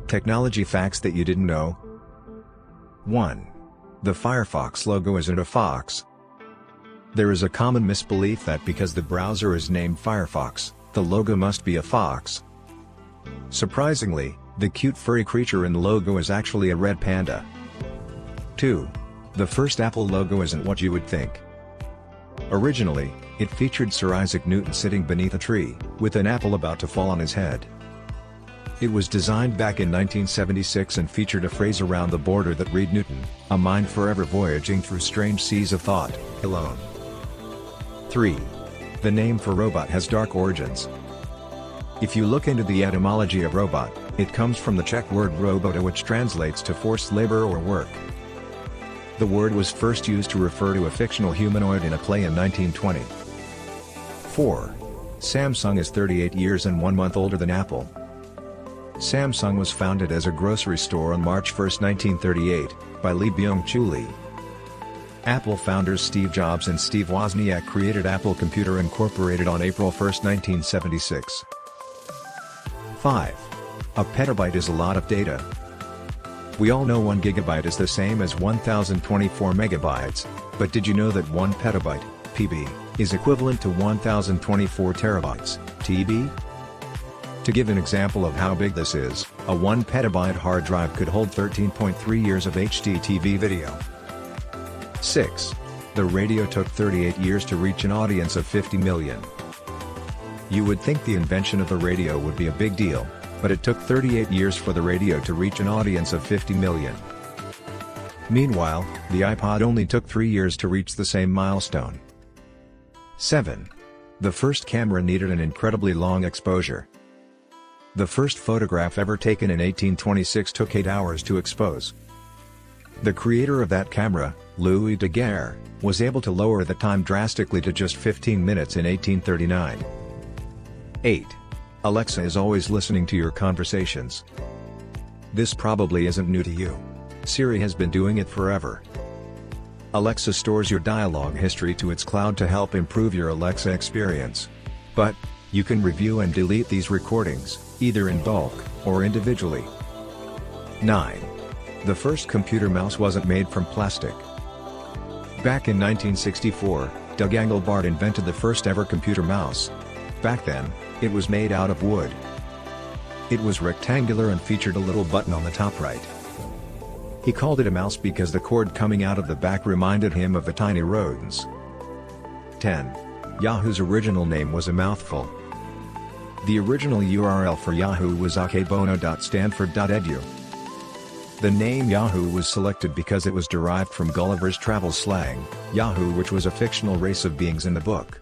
Technology facts that you didn't know. 1. The Firefox logo isn't a fox. There is a common misbelief that because the browser is named Firefox, the logo must be a fox. Surprisingly, the cute furry creature in the logo is actually a red panda. 2. The first Apple logo isn't what you would think. Originally, it featured Sir Isaac Newton sitting beneath a tree, with an apple about to fall on his head. It was designed back in 1976 and featured a phrase around the border that read Newton, a mind forever voyaging through strange seas of thought, alone. 3. The name for robot has dark origins. If you look into the etymology of robot, it comes from the Czech word robota, which translates to forced labor or work. The word was first used to refer to a fictional humanoid in a play in 1920. 4. Samsung is 38 years and 1 month older than Apple. Samsung was founded as a grocery store on March 1, 1938, by Lee Byung-chul Lee. Apple founders Steve Jobs and Steve Wozniak created Apple Computer Incorporated on April 1, 1976. 5. A petabyte is a lot of data. We all know 1 gigabyte is the same as 1024 megabytes, but did you know that 1 petabyte, PB, is equivalent to 1024 terabytes, TB? To give an example of how big this is, a 1 petabyte hard drive could hold 13.3 years of HD TV video. 6. The radio took 38 years to reach an audience of 50 million. You would think the invention of the radio would be a big deal, but it took 38 years for the radio to reach an audience of 50 million. Meanwhile, the iPod only took 3 years to reach the same milestone. 7. The first camera needed an incredibly long exposure. The first photograph ever taken in 1826 took 8 hours to expose. The creator of that camera, Louis Daguerre, was able to lower the time drastically to just 15 minutes in 1839. 8. Alexa is always listening to your conversations. This probably isn't new to you. Siri has been doing it forever. Alexa stores your dialogue history to its cloud to help improve your Alexa experience. But, you can review and delete these recordings, either in bulk, or individually. 9. The first computer mouse wasn't made from plastic. Back in 1964, Doug Engelbart invented the first ever computer mouse. Back then, it was made out of wood. It was rectangular and featured a little button on the top right. He called it a mouse because the cord coming out of the back reminded him of the tiny rodents. 10. Yahoo's original name was a mouthful. The original URL for Yahoo was akebono.stanford.edu. The name Yahoo was selected because it was derived from Gulliver's Travel slang, Yahoo, which was a fictional race of beings in the book.